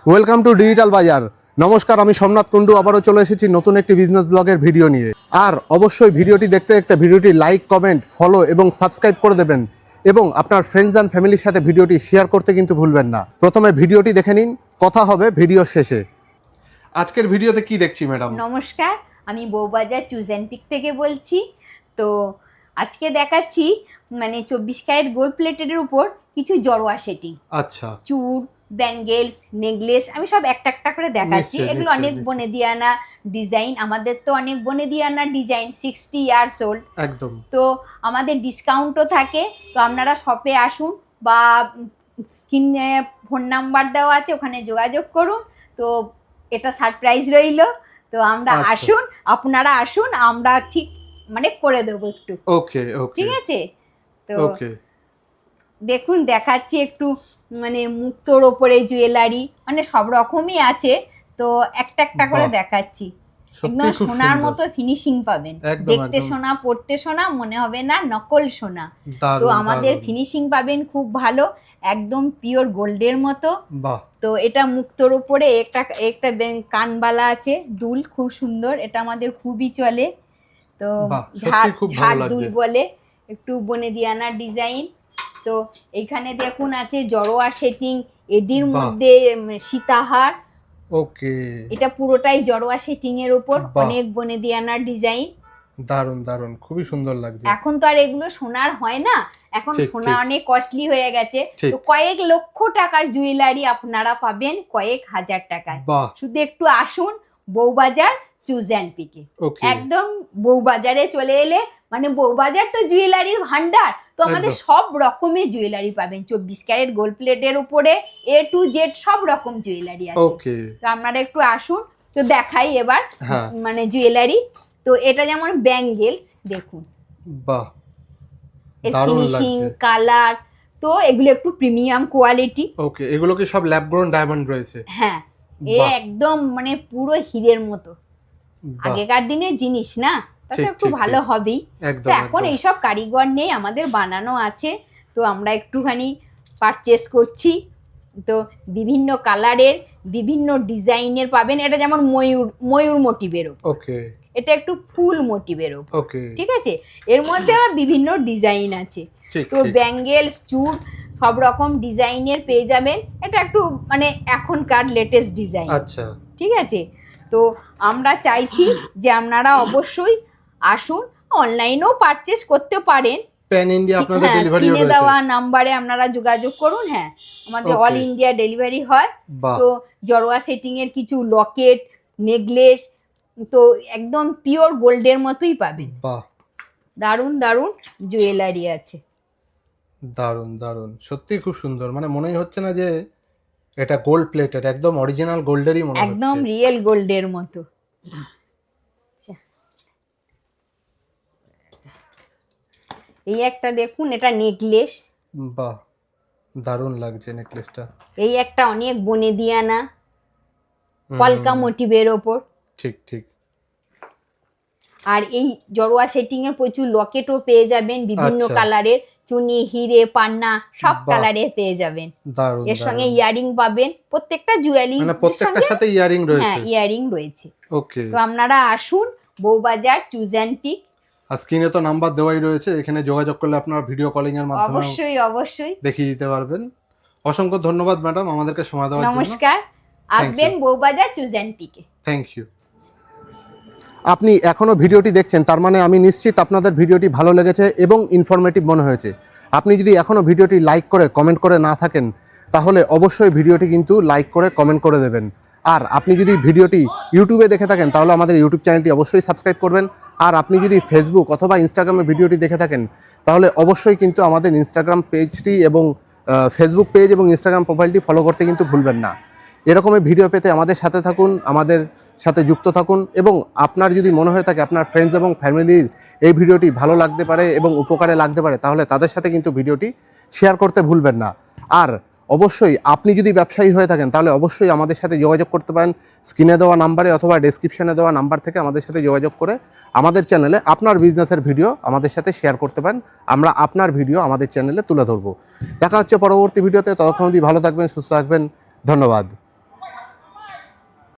Welcome to digital বাজার। নমস্কার, আমি সোমনাথ কুন্ডু আবারও চলে এসেছি নতুন একটি বিজনেস ব্লগের ভিডিও নিয়ে। আর অবশ্যই ভিডিওটি দেখতে দেখতে ভিডিওটি লাইক, কমেন্ট, ফলো এবং সাবস্ক্রাইব করে দেবেন এবং আপনার ফ্রেন্ডস অ্যান্ড ফ্যামিলির সাথে ভিডিওটি শেয়ার করতে কিন্তু ভুলবেন না। প্রথমে ভিডিওটি দেখে নিন, কথা হবে ভিডিও শেষে। আজকের ভিডিওতে কি দেখছি ম্যাডাম? নমস্কার, আমি বউবাজার চুজ অ্যান্ড পিক থেকে বলছি। তো আজকে দেখাচ্ছি 24 ক্যারেট গোল্ড প্লেটের উপর কিছু জড়োয়া সেটিং। আচ্ছা, চুর, ব্যাঙ্গেলস, নেকলেস আমি সব একটা একটা করে দেখাচ্ছি। এগুলো অনেক বনে দিয়ানা ডিজাইন, আমাদের তো অনেক বনে দিয়ানা ডিজাইন, 60 ইয়ার্স ওল্ড একদম। তো আমাদের ডিসকাউন্টও থাকে। তো আপনারা শপে আসুন বা স্ক্রিনে ফোন নাম্বার দেওয়া আছে, ওখানে যোগাযোগ করুন। তো এটা সারপ্রাইজ রইল। তো আমরা আসুন, আপনারা আসুন, আমরা ঠিক করে দেবো একটু। ওকে ওকে, ঠিক আছে। তো ওকে, দেখুন দেখাচ্ছি একটু মুক্তোর ওপরে জুয়েলারি, সব রকমই আছে। তো একটা একটা করে দেখাচ্ছি। একদম সোনার মতো ফিনিশিং পাবেন, দেখতে সোনা, পড়তে সোনা, মনে হবে না নকল সোনা। তো আমাদের ফিনিশিং পাবেন খুব ভালো, একদম পিওর গোল্ডের মতো। তো এটা মুক্তোর উপরে একটা কানবালা আছে, দুল খুব সুন্দর, এটা আমাদের খুবই চলে। তো ঝাড় দুল বলে, একটু বনে দিয়ানা ডিজাইন। তো এইখানে দেখুন আছে জড়োয়া সেটিং, এডির মধ্যে সীতাহার। ওকে, এটা পুরোটাই জড়োয়া সেটিং এর উপর, অনেক বনে দিয়ানা ডিজাইন। দারুন দারুন, খুবই সুন্দর লাগছে। এখন তো আর এগুলো সোনার হয় না, এখন সোনা অনেক কস্টলি হয়ে গেছে। তো কয়েক লক্ষ টাকার জুয়েলারি আপনারা পাবেন কয়েক হাজার টাকায়। শুধু একটু আসুন বউবাজার চুজ অ্যান্ড পিকে। একদম বউবাজারে চলে এলে বউবাজার তো জুয়েলারির ভান্ডার। তো আমাদের সব রকমের জুয়েলারি পাবেন, 24 ক্যারেট গোল্ড প্লেটের উপরে A to Z সব রকম জুয়েলারি আছে। তো আপনারা একটু আসুন। তো দেখাই এবার জুয়েলারি। তো এটা যেমন ব্যাঙ্গেলস, দেখুন বাহ, এর ফিনিশিং, কালার, তো এগুলো একটু প্রিমিয়াম কোয়ালিটি। ওকে, এগুলো কি সব ল্যাব গ্রোন ডায়মন্ড রয়েছে? হ্যাঁ, এ একদম পুরো হীরের মতো। আগেকার দিনের জিনিস না, তাতে একটু ভালো হবেই। তো এখন এইসব কারিগর নেই, আমাদের বানানো আছে। তো আমরা একটুখানি পারচেস করছি। তো বিভিন্ন কালারের, বিভিন্ন ডিজাইনের পাবেন। এটা যেমন ময়ূর মোটিভের ওপর, ওকে, এটা একটু ফুল মোটিভের ওপর, ওকে, ঠিক আছে। এর মধ্যে বিভিন্ন ডিজাইন আছে। তো ব্যাঙ্গেলস, চুর সব রকম ডিজাইনের পেয়ে যাবেন। এটা একটু এখনকার লেটেস্ট ডিজাইন। আচ্ছা, ঠিক আছে। তো আমরা চাইছি যে আপনারা অবশ্যই আসুন, অনলাইনেও পারচেস করতে পারেন। প্যান ইন্ডিয়া আপনাদের ডেলিভারিও রয়েছে, দেওয়া নম্বরে আপনারা যোগাযোগ করুন। হ্যাঁ, আমাদের অল ইন্ডিয়া ডেলিভারি হয়। তো জড়োয়া সেটিং এর কিছু লকেট, নেকলেস, তো একদম পিওর গোল্ডের মতোই পাবেন। বাহ, দারুন দারুন জুয়েলারি আছে। দারুন দারুন, সত্যি খুব সুন্দর। মনেই হচ্ছে না যে এটা গোল্ড প্লেটেড, একদম অরিজিনাল গোল্ডেরই মনে হচ্ছে, একদম রিয়েল গোল্ডের মতো। এই একটা দেখুন, এটা নেকলেস। বাহ, দারুণ লাগছে নেকলেসটা। এই একটা অনেক বনে দিয়ানা কলকা মোটিভের ওপর। ঠিক ঠিক। আর এই জড়োয়া সেটিং এ প্রচুর লকেটও পেয়ে যাবেন, বিভিন্ন কালারের, চুনি, হিরে, পান্না সব কালারে পেয়ে যাবেন। এর সঙ্গে ইয়ারিং পাবেন, প্রত্যেকটা জুয়েলারি প্রত্যেকটার সাথে ইয়ারিং রয়েছে। হ্যাঁ, ইয়ারিং রয়েছে। ওকে, তো আপনারা আসুন বউবাজার চুজ অ্যান্ড পিক। আর স্ক্রিনে তো নাম্বার দেওয়াই রয়েছে, এখানে যোগাযোগ করলে আপনারা ভিডিও কলিং এর মাধ্যমে অবশ্যই দেখিয়ে দিতে পারবেন। অসংখ্য ধন্যবাদ ম্যাডাম আমাদেরকে সময় দেওয়ার জন্য। নমস্কার, আসবেন Bowbazar choose and pick. Thank you. আপনি এখনও ভিডিওটি দেখছেন, তার মানে আমি নিশ্চিত আপনাদের ভিডিওটি ভালো লেগেছে এবং ইনফরমেটিভ মনে হয়েছে। আপনি যদি এখনও ভিডিওটি লাইক করে কমেন্ট করে না থাকেন, তাহলে অবশ্যই ভিডিওটি কিন্তু লাইক করে কমেন্ট করে দেবেন। আর আপনি যদি ভিডিওটি ইউটিউবে দেখে থাকেন, তাহলে আমাদের ইউটিউব চ্যানেলটি অবশ্যই সাবস্ক্রাইব করবেন। আর আপনি যদি ফেসবুক অথবা ইনস্টাগ্রামে ভিডিওটি দেখে থাকেন, তাহলে অবশ্যই কিন্তু আমাদের ইনস্টাগ্রাম পেজটি এবং ফেসবুক পেজ এবং ইনস্টাগ্রাম প্রোফাইলটি ফলো করতে কিন্তু ভুলবেন না। এরকমই ভিডিও পেতে আমাদের সাথে থাকুন, আমাদের সাথে যুক্ত থাকুন। এবং আপনার যদি মনে হয়ে থাকে আপনার ফ্রেন্ডস এবং ফ্যামিলির এই ভিডিওটি ভালো লাগতে পারে এবং উপকারে লাগতে পারে, তাহলে তাদের সাথে কিন্তু ভিডিওটি শেয়ার করতে ভুলবেন না। আর অবশ্যই আপনি যদি ব্যবসায়ী হয়ে থাকেন, তাহলে অবশ্যই আমাদের সাথে যোগাযোগ করতে পারেন স্ক্রিনে দেওয়া নাম্বারে অথবা ডেসক্রিপশনে দেওয়া নাম্বার থেকে আমাদের সাথে যোগাযোগ করে আমাদের চ্যানেলে আপনার বিজনেসের ভিডিও আমাদের সাথে শেয়ার করতে পারেন। আমরা আপনার ভিডিও আমাদের চ্যানেলে তুলে ধরবো। দেখা হচ্ছে পরবর্তী ভিডিওতে। ততক্ষণ অবধি ভালো থাকবেন, সুস্থ থাকবেন। ধন্যবাদ।